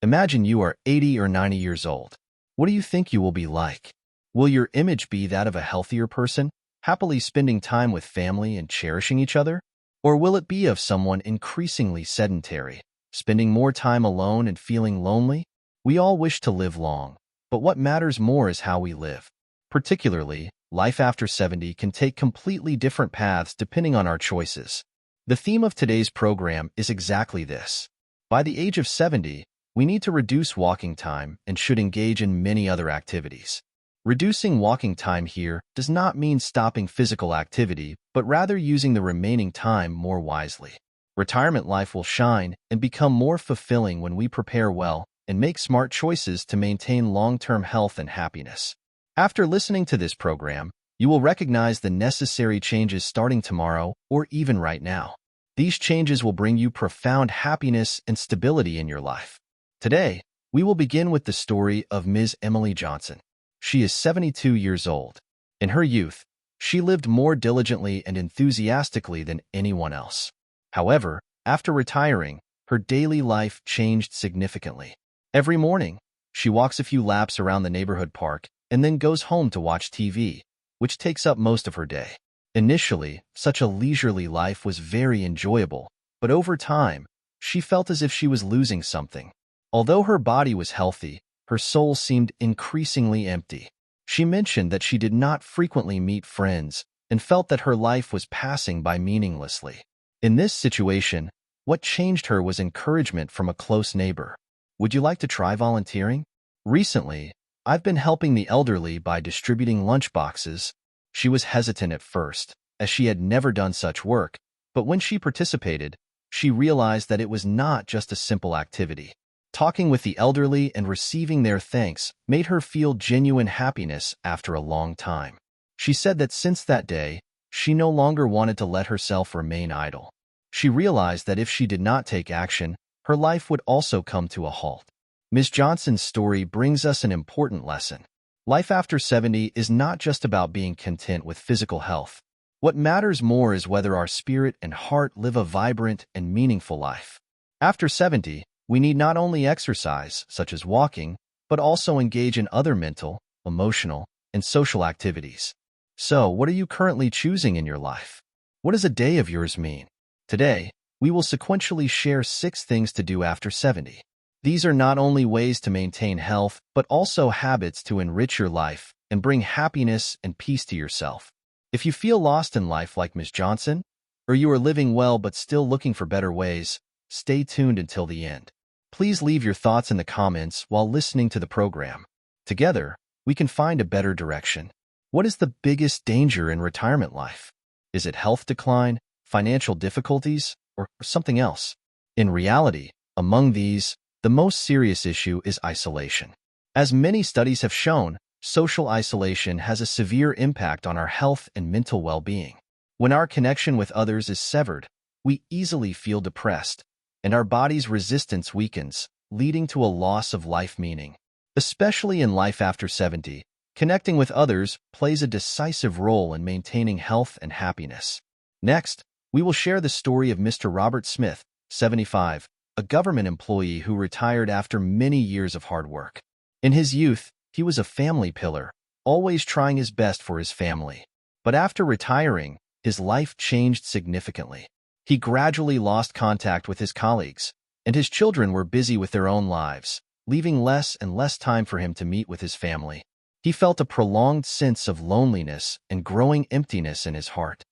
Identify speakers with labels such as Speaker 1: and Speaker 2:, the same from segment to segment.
Speaker 1: Imagine you are 80 or 90 years old. What do you think you will be like? Will your image be that of a healthier person, happily spending time with family and cherishing each other? Or will it be of someone increasingly sedentary, spending more time alone and feeling lonely? We all wish to live long, but what matters more is how we live. Particularly, life after 70 can take completely different paths depending on our choices. The theme of today's program is exactly this. By the age of 70, we need to reduce walking time and should engage in many other activities. Reducing walking time here does not mean stopping physical activity, but rather using the remaining time more wisely. Retirement life will shine and become more fulfilling when we prepare well and make smart choices to maintain long-term health and happiness. After listening to this program, you will recognize the necessary changes starting tomorrow or even right now. These changes will bring you profound happiness and stability in your life. Today, we will begin with the story of Ms. Emily Johnson. She is 72 years old. In her youth, she lived more diligently and enthusiastically than anyone else. However, after retiring, her daily life changed significantly. Every morning, she walks a few laps around the neighborhood park and then goes home to watch TV, which takes up most of her day. Initially, such a leisurely life was very enjoyable, but over time, she felt as if she was losing something. Although her body was healthy, her soul seemed increasingly empty. She mentioned that she did not frequently meet friends and felt that her life was passing by meaninglessly. In this situation, what changed her was encouragement from a close neighbor. Would you like to try volunteering? Recently, I've been helping the elderly by distributing lunchboxes. She was hesitant at first, as she had never done such work, but when she participated, she realized that it was not just a simple activity. Talking with the elderly and receiving their thanks made her feel genuine happiness after a long time. She said that since that day, she no longer wanted to let herself remain idle. She realized that if she did not take action, her life would also come to a halt. Ms. Johnson's story brings us an important lesson. Life after 70 is not just about being content with physical health. What matters more is whether our spirit and heart live a vibrant and meaningful life. After 70, we need not only exercise, such as walking, but also engage in other mental, emotional, and social activities. So, what are you currently choosing in your life? What does a day of yours mean? Today, we will sequentially share 6 things to do after 70. These are not only ways to maintain health, but also habits to enrich your life and bring happiness and peace to yourself. If you feel lost in life like Ms. Johnson, or you are living well but still looking for better ways, stay tuned until the end. Please leave your thoughts in the comments while listening to the program. Together, we can find a better direction. What is the biggest danger in retirement life? Is it health decline, financial difficulties, or something else? In reality, among these, the most serious issue is isolation. As many studies have shown, social isolation has a severe impact on our health and mental well-being. When our connection with others is severed, we easily feel depressed, and our body's resistance weakens, leading to a loss of life meaning. Especially in life after 70, connecting with others plays a decisive role in maintaining health and happiness. Next, we will share the story of Mr. Robert Smith, 75, a government employee who retired after many years of hard work. In his youth, he was a family pillar, always trying his best for his family. But after retiring, his life changed significantly. He gradually lost contact with his colleagues, and his children were busy with their own lives, leaving less and less time for him to meet with his family. He felt a prolonged sense of loneliness and growing emptiness in his heart.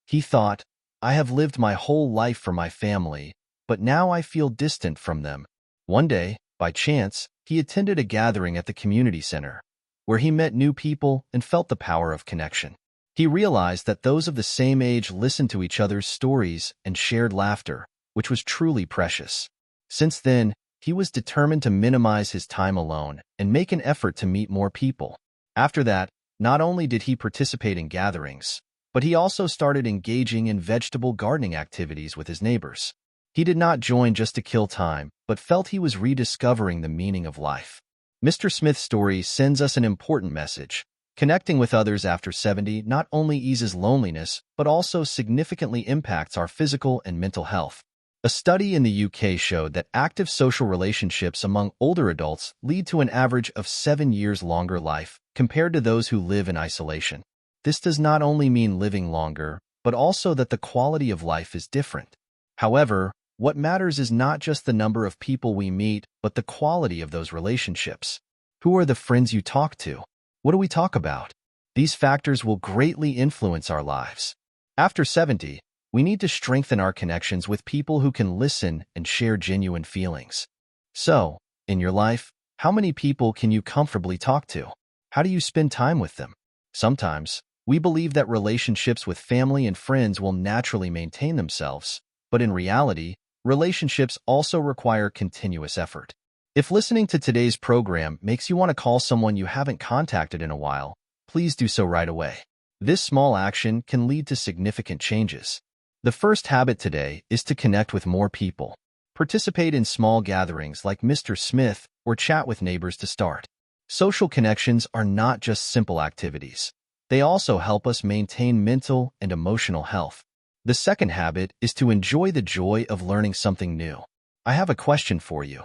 Speaker 1: He thought, "I have lived my whole life for my family, but now I feel distant from them." One day, by chance, he attended a gathering at the community center, where he met new people and felt the power of connection. He realized that those of the same age listened to each other's stories and shared laughter, which was truly precious. Since then, he was determined to minimize his time alone and make an effort to meet more people. After that, not only did he participate in gatherings, but he also started engaging in vegetable gardening activities with his neighbors. He did not join just to kill time, but felt he was rediscovering the meaning of life. Mr. Smith's story sends us an important message. Connecting with others after 70 not only eases loneliness, but also significantly impacts our physical and mental health. A study in the UK showed that active social relationships among older adults lead to an average of 7 years longer life compared to those who live in isolation. This does not only mean living longer, but also that the quality of life is different. However, what matters is not just the number of people we meet, but the quality of those relationships. Who are the friends you talk to? What do we talk about? These factors will greatly influence our lives. After 70, we need to strengthen our connections with people who can listen and share genuine feelings. So, in your life, how many people can you comfortably talk to? How do you spend time with them? Sometimes, we believe that relationships with family and friends will naturally maintain themselves, but in reality, relationships also require continuous effort. If listening to today's program makes you want to call someone you haven't contacted in a while, please do so right away. This small action can lead to significant changes. The first habit today is to connect with more people. Participate in small gatherings like Mr. Smith or chat with neighbors to start. Social connections are not just simple activities. They also help us maintain mental and emotional health. The second habit is to enjoy the joy of learning something new. I have a question for you.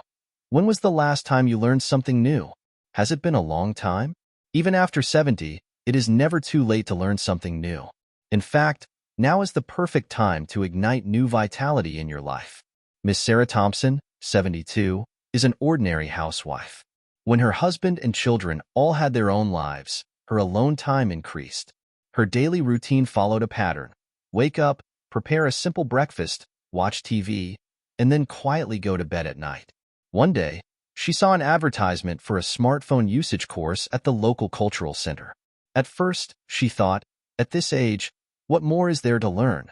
Speaker 1: When was the last time you learned something new? Has it been a long time? Even after 70, it is never too late to learn something new. In fact, now is the perfect time to ignite new vitality in your life. Miss Sarah Thompson, 72, is an ordinary housewife. When her husband and children all had their own lives, her alone time increased. Her daily routine followed a pattern. Wake up, prepare a simple breakfast, watch TV, and then quietly go to bed at night. One day, she saw an advertisement for a smartphone usage course at the local cultural center. At first, she thought, at this age, what more is there to learn?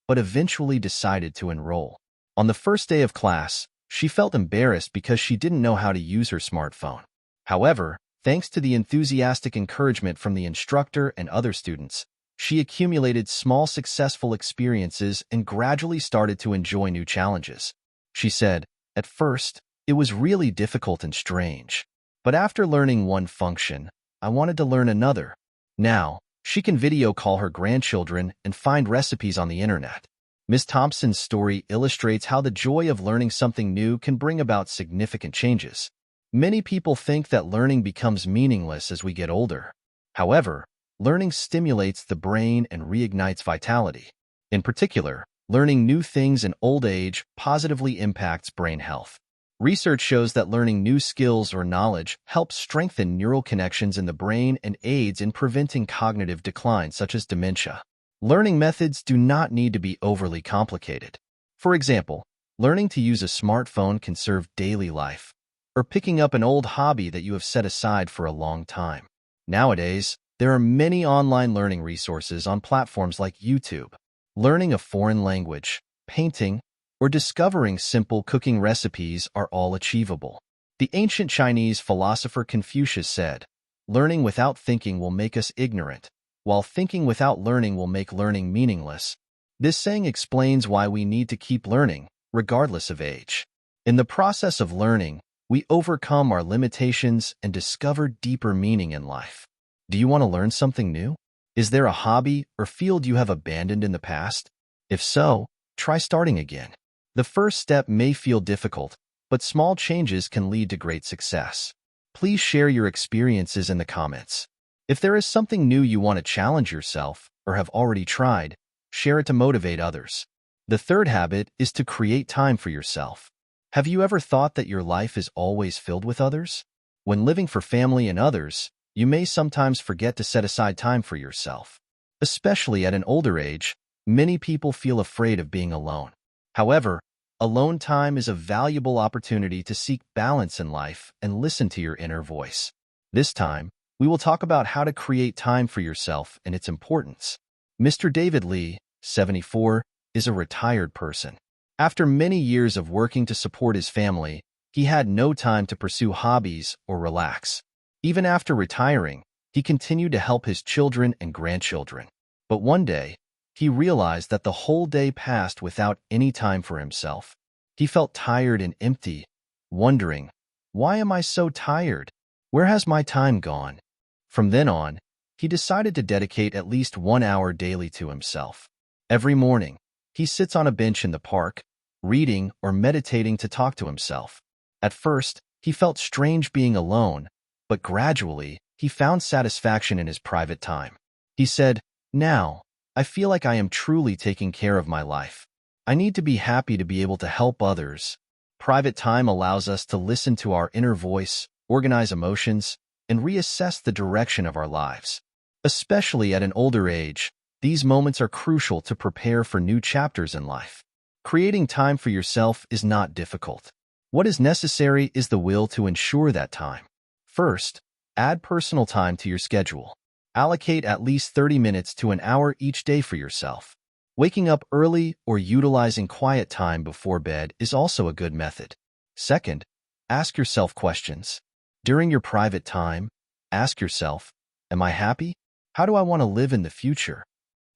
Speaker 1: But eventually decided to enroll. On the first day of class, she felt embarrassed because she didn't know how to use her smartphone. However, thanks to the enthusiastic encouragement from the instructor and other students, she accumulated small successful experiences and gradually started to enjoy new challenges. She said, at first, it was really difficult and strange. But after learning one function, I wanted to learn another. Now, she can video call her grandchildren and find recipes on the internet. Ms. Thompson's story illustrates how the joy of learning something new can bring about significant changes. Many people think that learning becomes meaningless as we get older. However, learning stimulates the brain and reignites vitality. In particular, learning new things in old age positively impacts brain health. Research shows that learning new skills or knowledge helps strengthen neural connections in the brain and aids in preventing cognitive decline such as dementia. Learning methods do not need to be overly complicated. For example, learning to use a smartphone can serve daily life, or picking up an old hobby that you have set aside for a long time. Nowadays, there are many online learning resources on platforms like YouTube. Learning a foreign language, painting, or discovering simple cooking recipes are all achievable. The ancient Chinese philosopher Confucius said, "Learning without thinking will make us ignorant, while thinking without learning will make learning meaningless." This saying explains why we need to keep learning, regardless of age. In the process of learning, we overcome our limitations and discover deeper meaning in life. Do you want to learn something new? Is there a hobby or field you have abandoned in the past? If so, try starting again. The first step may feel difficult, but small changes can lead to great success. Please share your experiences in the comments. If there is something new you want to challenge yourself or have already tried, share it to motivate others. The third habit is to create time for yourself. Have you ever thought that your life is always filled with others? When living for family and others, you may sometimes forget to set aside time for yourself. Especially at an older age, many people feel afraid of being alone. However, alone time is a valuable opportunity to seek balance in life and listen to your inner voice. This time, we will talk about how to create time for yourself and its importance. Mr. David Lee, 74, is a retired person. After many years of working to support his family, he had no time to pursue hobbies or relax. Even after retiring, he continued to help his children and grandchildren. But one day, he realized that the whole day passed without any time for himself. He felt tired and empty, wondering, "Why am I so tired? Where has my time gone?" From then on, he decided to dedicate at least 1 hour daily to himself. Every morning, he sits on a bench in the park, reading, or meditating to talk to himself. At first, he felt strange being alone, but gradually, he found satisfaction in his private time. He said, "Now, I feel like I am truly taking care of my life. I need to be happy to be able to help others." Private time allows us to listen to our inner voice, organize emotions, and reassess the direction of our lives. Especially at an older age, these moments are crucial to prepare for new chapters in life. Creating time for yourself is not difficult. What is necessary is the will to ensure that time. First, add personal time to your schedule. Allocate at least 30 minutes to an hour each day for yourself. Waking up early or utilizing quiet time before bed is also a good method. Second, ask yourself questions. During your private time, ask yourself, "Am I happy? How do I want to live in the future?"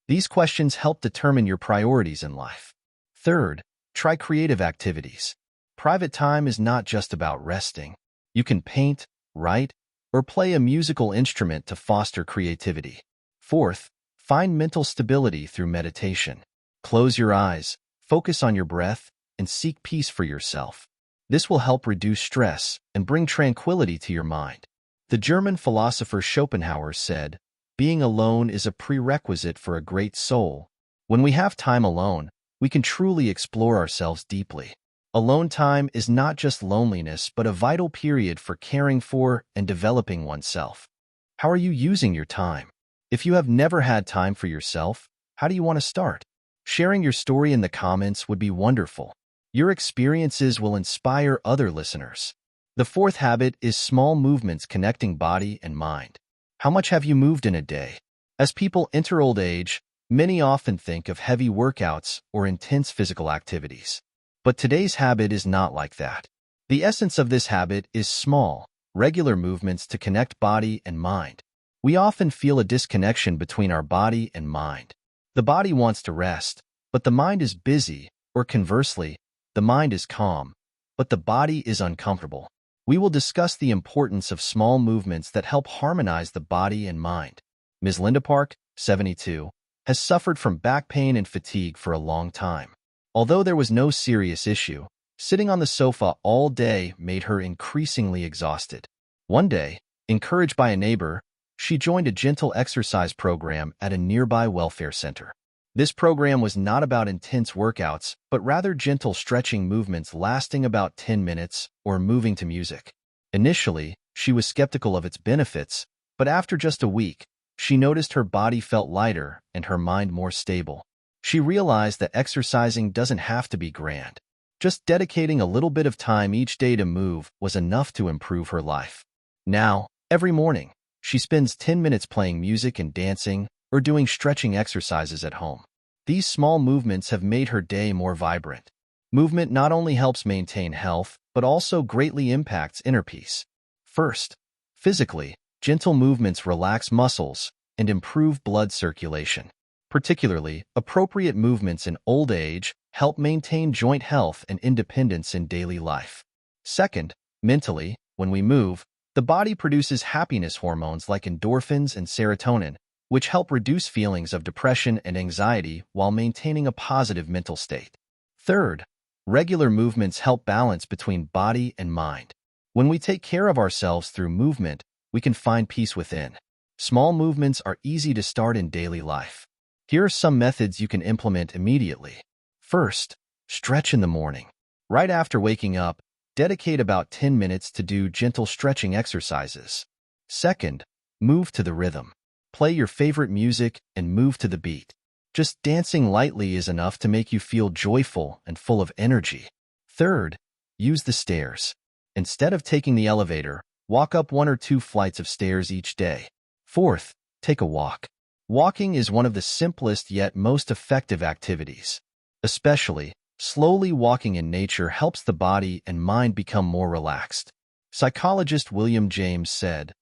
Speaker 1: These questions help determine your priorities in life. Third, try creative activities. Private time is not just about resting. You can paint, write, or play a musical instrument to foster creativity. Fourth, find mental stability through meditation. Close your eyes, focus on your breath, and seek peace for yourself. This will help reduce stress and bring tranquility to your mind. The German philosopher Schopenhauer said, "Being alone is a prerequisite for a great soul." When we have time alone, we can truly explore ourselves deeply. Alone time is not just loneliness, but a vital period for caring for and developing oneself. How are you using your time? If you have never had time for yourself, how do you want to start? Sharing your story in the comments would be wonderful. Your experiences will inspire other listeners. The fourth habit is small movements connecting body and mind. How much have you moved in a day? As people enter old age, many often think of heavy workouts or intense physical activities. But today's habit is not like that. The essence of this habit is small, regular movements to connect body and mind. We often feel a disconnection between our body and mind. The body wants to rest, but the mind is busy, or conversely, the mind is calm, but the body is uncomfortable. We will discuss the importance of small movements that help harmonize the body and mind. Ms. Linda Park, 72, has suffered from back pain and fatigue for a long time. Although there was no serious issue, sitting on the sofa all day made her increasingly exhausted. One day, encouraged by a neighbor, she joined a gentle exercise program at a nearby welfare center. This program was not about intense workouts, but rather gentle stretching movements lasting about 10 minutes or moving to music. Initially, she was skeptical of its benefits, but after just a week, she noticed her body felt lighter and her mind more stable. She realized that exercising doesn't have to be grand. Just dedicating a little bit of time each day to move was enough to improve her life. Now, every morning, she spends 10 minutes playing music and dancing or doing stretching exercises at home. These small movements have made her day more vibrant. Movement not only helps maintain health, but also greatly impacts inner peace. First, physically, gentle movements relax muscles and improve blood circulation. Particularly, appropriate movements in old age help maintain joint health and independence in daily life. Second, mentally, when we move, the body produces happiness hormones like endorphins and serotonin, which help reduce feelings of depression and anxiety while maintaining a positive mental state. Third, regular movements help balance between body and mind. When we take care of ourselves through movement, we can find peace within. Small movements are easy to start in daily life. Here are some methods you can implement immediately. First, stretch in the morning. Right after waking up, dedicate about 10 minutes to do gentle stretching exercises. Second, move to the rhythm. Play your favorite music and move to the beat. Just dancing lightly is enough to make you feel joyful and full of energy. Third, use the stairs. Instead of taking the elevator, walk up 1 or 2 flights of stairs each day. Fourth, take a walk. Walking is one of the simplest yet most effective activities. Especially, slowly walking in nature helps the body and mind become more relaxed. Psychologist William James said,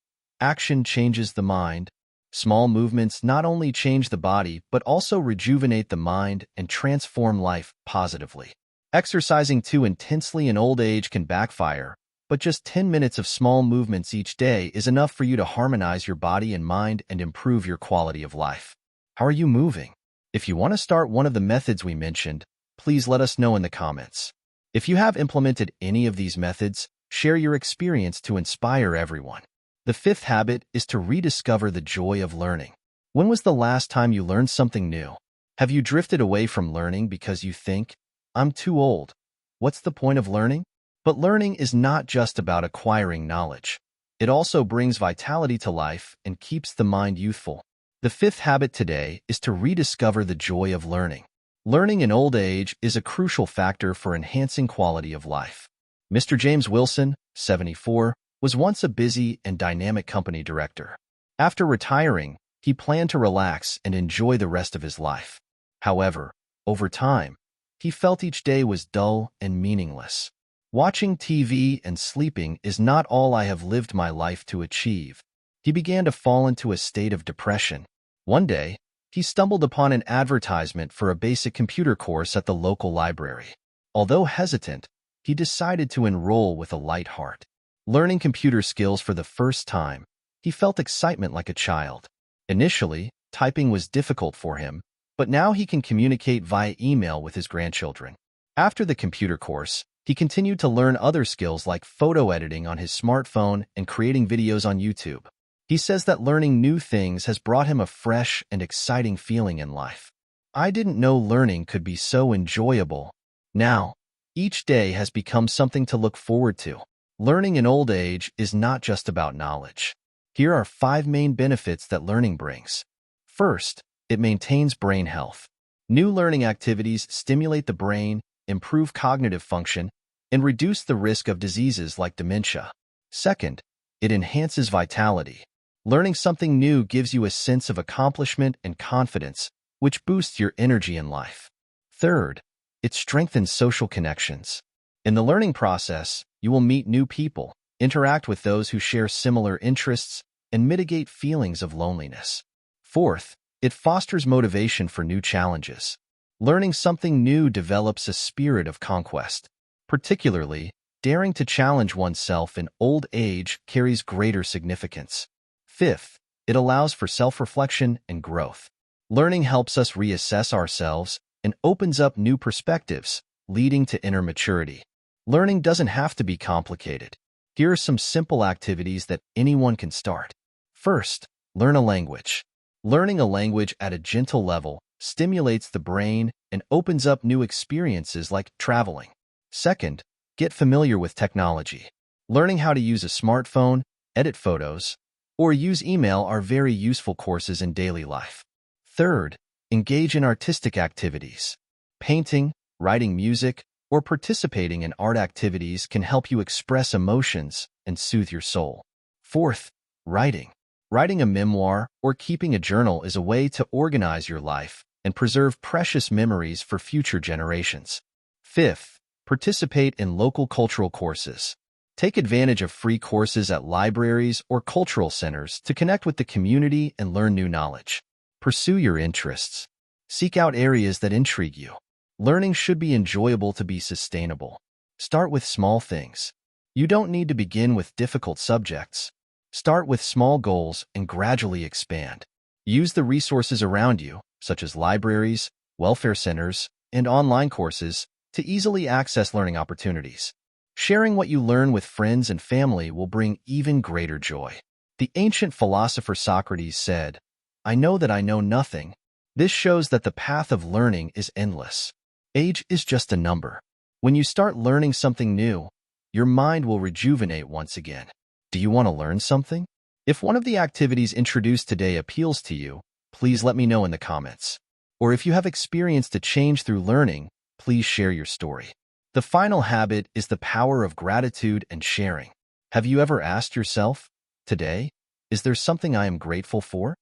Speaker 1: "Action changes the mind." Small movements not only change the body, but also rejuvenate the mind and transform life positively. Exercising too intensely in old age can backfire, but just 10 minutes of small movements each day is enough for you to harmonize your body and mind and improve your quality of life. How are you moving? If you want to start one of the methods we mentioned, Please let us know in the comments. If you have implemented any of these methods, share your experience to inspire everyone. The fifth habit is to rediscover the joy of learning. When was the last time you learned something new? Have you drifted away from learning because you think, I'm too old? What's the point of learning? But learning is not just about acquiring knowledge. It also brings vitality to life and keeps the mind youthful. The fifth habit today is to rediscover the joy of learning. Learning in old age is a crucial factor for enhancing quality of life. Mr. James Wilson, 74, was once a busy and dynamic company director. After retiring, he planned to relax and enjoy the rest of his life. However, over time, he felt each day was dull and meaningless. Watching TV and sleeping is not all I have lived my life to achieve. He began to fall into a state of depression. One day, he stumbled upon an advertisement for a basic computer course at the local library. Although hesitant, he decided to enroll with a light heart. Learning computer skills for the first time, he felt excitement like a child. Initially, typing was difficult for him, but now he can communicate via email with his grandchildren. After the computer course, he continued to learn other skills like photo editing on his smartphone and creating videos on YouTube. He says that learning new things has brought him a fresh and exciting feeling in life. I didn't know learning could be so enjoyable. Now, each day has become something to look forward to. Learning in old age is not just about knowledge. Here are 5 main benefits that learning brings. First, it maintains brain health. New learning activities stimulate the brain, improve cognitive function, and reduce the risk of diseases like dementia. Second, it enhances vitality. Learning something new gives you a sense of accomplishment and confidence, which boosts your energy in life. Third, it strengthens social connections. In the learning process, you will meet new people, interact with those who share similar interests, and mitigate feelings of loneliness. Fourth, it fosters motivation for new challenges. Learning something new develops a spirit of conquest. Particularly, daring to challenge oneself in old age carries greater significance. Fifth, it allows for self-reflection and growth. Learning helps us reassess ourselves and opens up new perspectives, leading to inner maturity. Learning doesn't have to be complicated. Here are some simple activities that anyone can start. First, learn a language. Learning a language at a gentle level stimulates the brain and opens up new experiences like traveling. Second, get familiar with technology. Learning how to use a smartphone, edit photos, or use email are very useful courses in daily life. Third, engage in artistic activities. Painting, writing music, or participating in art activities can help you express emotions and soothe your soul. Fourth, writing. Writing a memoir or keeping a journal is a way to organize your life and preserve precious memories for future generations. Fifth, participate in local cultural courses. Take advantage of free courses at libraries or cultural centers to connect with the community and learn new knowledge. Pursue your interests. Seek out areas that intrigue you. Learning should be enjoyable to be sustainable. Start with small things. You don't need to begin with difficult subjects. Start with small goals and gradually expand. Use the resources around you, such as libraries, welfare centers, and online courses, to easily access learning opportunities. Sharing what you learn with friends and family will bring even greater joy. The ancient philosopher Socrates said, "I know that I know nothing." This shows that the path of learning is endless. Age is just a number. When you start learning something new, your mind will rejuvenate once again. Do you want to learn something? If one of the activities introduced today appeals to you, please let me know in the comments. Or if you have experienced a change through learning, please share your story. The final habit is the power of gratitude and sharing. Have you ever asked yourself, today, is there something I am grateful for?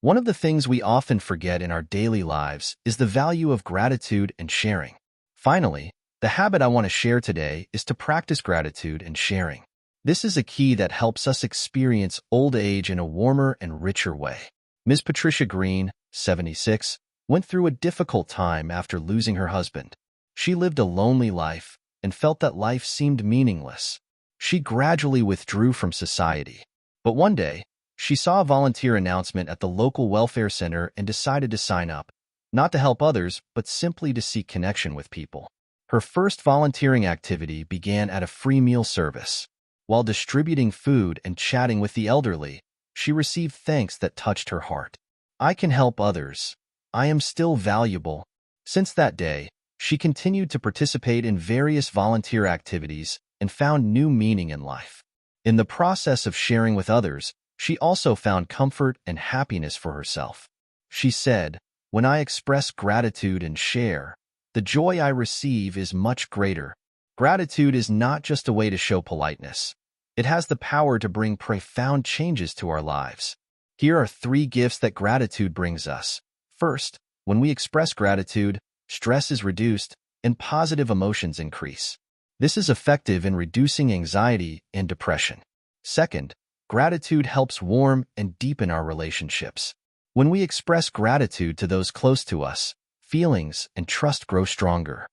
Speaker 1: One of the things we often forget in our daily lives is the value of gratitude and sharing. Finally, the habit I want to share today is to practice gratitude and sharing. This is a key that helps us experience old age in a warmer and richer way. Ms. Patricia Green, 76, went through a difficult time after losing her husband. She lived a lonely life and felt that life seemed meaningless. She gradually withdrew from society. But one day, she saw a volunteer announcement at the local welfare center and decided to sign up. not to help others, but simply to seek connection with people. Her first volunteering activity began at a free meal service. While distributing food and chatting with the elderly, she received thanks that touched her heart. "I can help others. I am still valuable." Since that day, she continued to participate in various volunteer activities and found new meaning in life. In the process of sharing with others, she also found comfort and happiness for herself. She said, "When I express gratitude and share, the joy I receive is much greater." Gratitude is not just a way to show politeness. It has the power to bring profound changes to our lives. Here are 3 gifts that gratitude brings us. First, when we express gratitude, stress is reduced and positive emotions increase. This is effective in reducing anxiety and depression. Second, gratitude helps warm and deepen our relationships. When we express gratitude to those close to us, feelings and trust grow stronger.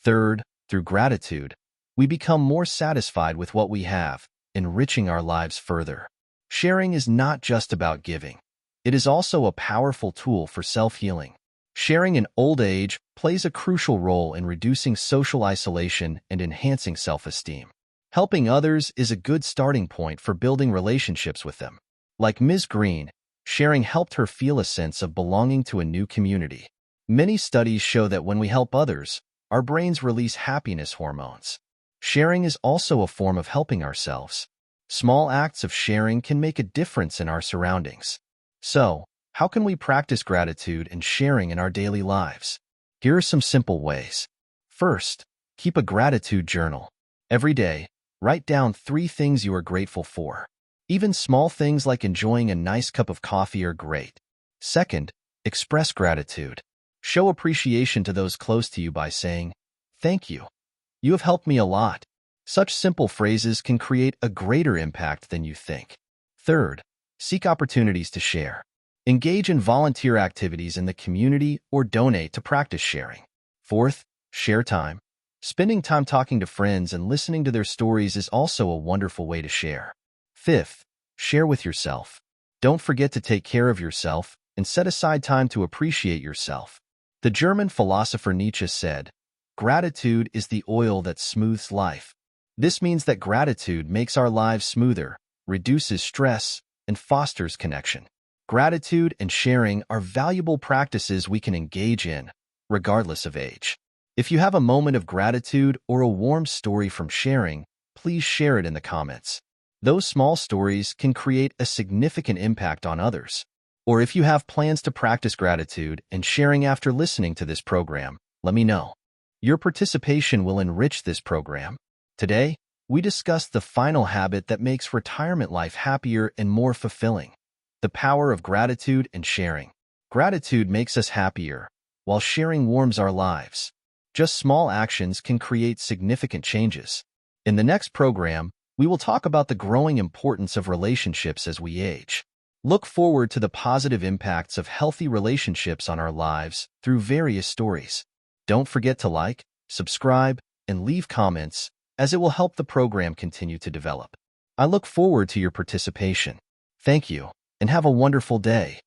Speaker 1: Third, through gratitude, we become more satisfied with what we have, enriching our lives further. Sharing is not just about giving. It is also a powerful tool for self-healing. Sharing in old age plays a crucial role in reducing social isolation and enhancing self-esteem. Helping others is a good starting point for building relationships with them. Like Ms. Green, sharing helped her feel a sense of belonging to a new community. Many studies show that when we help others, our brains release happiness hormones. Sharing is also a form of helping ourselves. Small acts of sharing can make a difference in our surroundings. So, how can we practice gratitude and sharing in our daily lives? Here are some simple ways. First, keep a gratitude journal. Every day, write down 3 things you are grateful for. Even small things like enjoying a nice cup of coffee are great. Second, express gratitude. Show appreciation to those close to you by saying, "Thank you. You have helped me a lot." Such simple phrases can create a greater impact than you think. Third, seek opportunities to share. Engage in volunteer activities in the community or donate to practice sharing. Fourth, share time. Spending time talking to friends and listening to their stories is also a wonderful way to share. Fifth, share with yourself. Don't forget to take care of yourself and set aside time to appreciate yourself. The German philosopher Nietzsche said, "Gratitude is the oil that smooths life." This means that gratitude makes our lives smoother, reduces stress, and fosters connection. Gratitude and sharing are valuable practices we can engage in, regardless of age. If you have a moment of gratitude or a warm story from sharing, please share it in the comments. Those small stories can create a significant impact on others. Or if you have plans to practice gratitude and sharing after listening to this program, let me know. Your participation will enrich this program. Today, we discussed the final habit that makes retirement life happier and more fulfilling: the power of gratitude and sharing. Gratitude makes us happier, while sharing warms our lives. Just small actions can create significant changes. In the next program, we will talk about the growing importance of relationships as we age. Look forward to the positive impacts of healthy relationships on our lives through various stories. Don't forget to like, subscribe, and leave comments, as it will help the program continue to develop. I look forward to your participation. Thank you, and have a wonderful day.